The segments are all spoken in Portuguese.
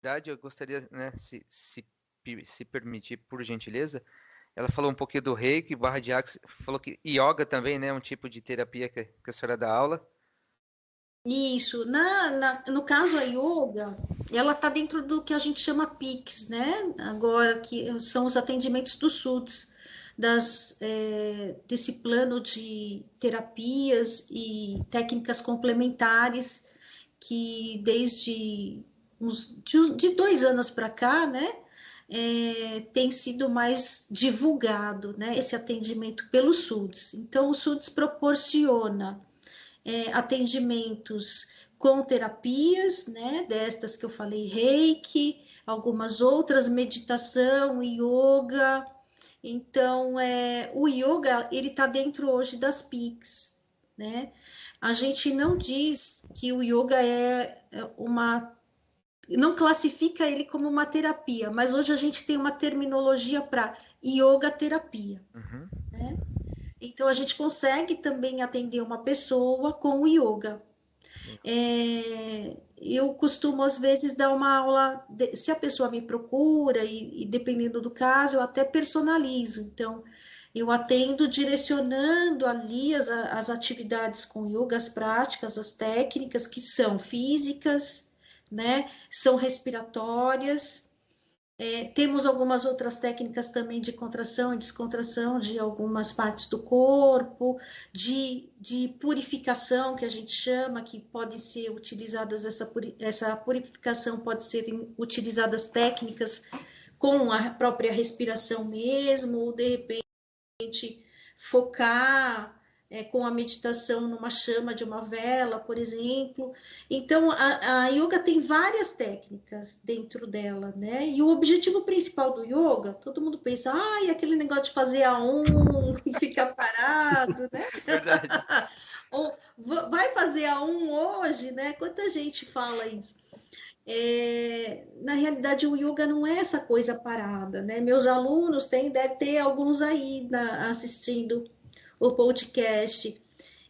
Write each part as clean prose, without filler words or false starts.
curiosidade, eu gostaria, né, se permitir, por gentileza, ela falou um pouquinho do Reiki, barra de Axis, falou que yoga também, né, é um tipo de terapia que a senhora dá aula. Isso, no caso a yoga, ela está dentro do que a gente chama PICs, né? Agora, que são os atendimentos do SUDS, desse plano de terapias e técnicas complementares, que desde de 2 anos para cá, né? Tem sido mais divulgado, né? Esse atendimento pelo SUDS. Então, o SUDS proporciona atendimentos com terapias, né, destas que eu falei, reiki, algumas outras, meditação, yoga. Então, o yoga, ele está dentro hoje das PICs, né? A gente não diz que o yoga não classifica ele como uma terapia, mas hoje a gente tem uma terminologia para yoga terapia, Uhum. né? Então, a gente consegue também atender uma pessoa com o yoga. Eu costumo, às vezes, dar uma aula, se a pessoa me procura, e dependendo do caso, eu até personalizo. Então, eu atendo direcionando ali as atividades com yoga, as práticas, as técnicas que são físicas, né? São respiratórias, temos algumas outras técnicas também de contração e descontração de algumas partes do corpo, de purificação, que a gente chama, que pode ser utilizadas, essa purificação pode ser utilizadas técnicas com a própria respiração mesmo, ou de repente focar com a meditação numa chama de uma vela, por exemplo. Então, a yoga tem várias técnicas dentro dela, né? E o objetivo principal do yoga, todo mundo pensa, e aquele negócio de fazer a e ficar parado, né? Verdade. Ou vai fazer a hoje, né? Quanta gente fala isso? Na realidade, o yoga não é essa coisa parada, né? Meus alunos deve ter alguns aí assistindo o podcast,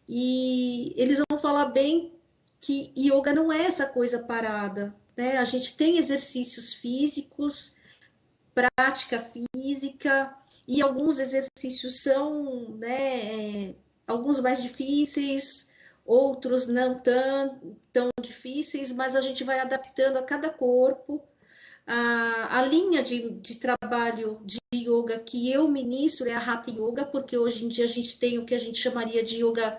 e eles vão falar bem que yoga não é essa coisa parada, né? A gente tem exercícios físicos, prática física, e alguns exercícios são, né, alguns mais difíceis, outros não tão difíceis, mas a gente vai adaptando a cada corpo. A linha de trabalho de yoga que eu ministro é a Hatha Yoga, porque hoje em dia a gente tem o que a gente chamaria de yoga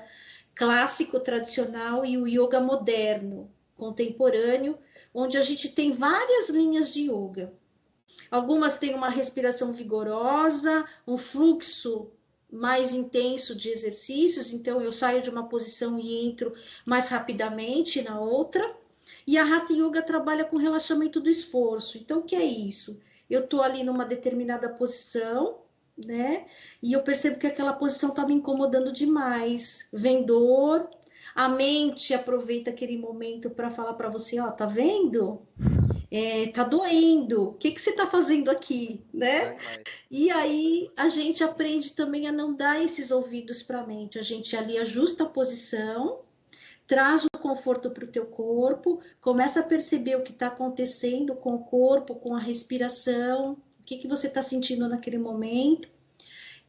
clássico, tradicional, e o yoga moderno, contemporâneo, onde a gente tem várias linhas de yoga. Algumas têm uma respiração vigorosa, um fluxo mais intenso de exercícios, então eu saio de uma posição e entro mais rapidamente na outra. E a Hatha Yoga trabalha com relaxamento do esforço. Então, o que é isso? Eu estou ali numa determinada posição, né? E eu percebo que aquela posição está me incomodando demais. Vem dor, a mente aproveita aquele momento para falar para você, tá vendo? Tá doendo. O que que você está fazendo aqui, né? Dói mais. E aí a gente aprende também a não dar esses ouvidos para a mente. A gente ali ajusta a posição, traz o conforto para o teu corpo, começa a perceber o que está acontecendo com o corpo, com a respiração, o que que você está sentindo naquele momento.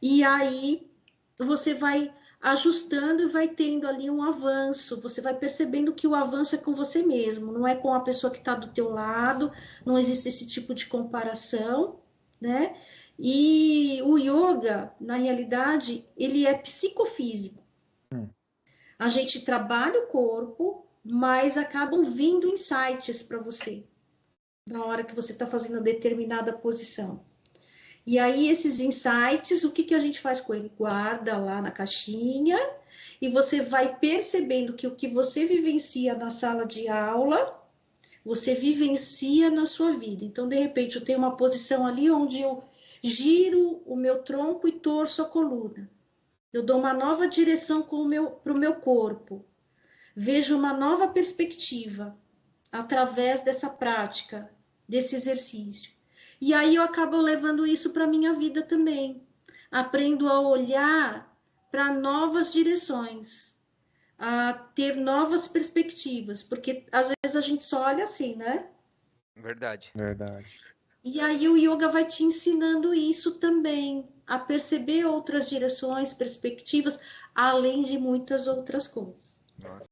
E aí você vai ajustando e vai tendo ali um avanço. Você vai percebendo que o avanço é com você mesmo, não é com a pessoa que está do teu lado, não existe esse tipo de comparação, né? E o yoga, na realidade, ele é psicofísico. Hum. A gente trabalha o corpo, mas acabam vindo insights para você na hora que você está fazendo determinada posição. E aí, esses insights, o que, que a gente faz com ele? Guarda lá na caixinha, e você vai percebendo que o que você vivencia na sala de aula, você vivencia na sua vida. Então, de repente, eu tenho uma posição ali onde eu giro o meu tronco e torço a coluna. Eu dou uma nova direção para o meu corpo. Vejo uma nova perspectiva através dessa prática, desse exercício. E aí eu acabo levando isso para a minha vida também. Aprendo a olhar para novas direções, a ter novas perspectivas, porque às vezes a gente só olha assim, né? Verdade. Verdade. E aí o yoga vai te ensinando isso também, a perceber outras direções, perspectivas, além de muitas outras coisas. Nossa.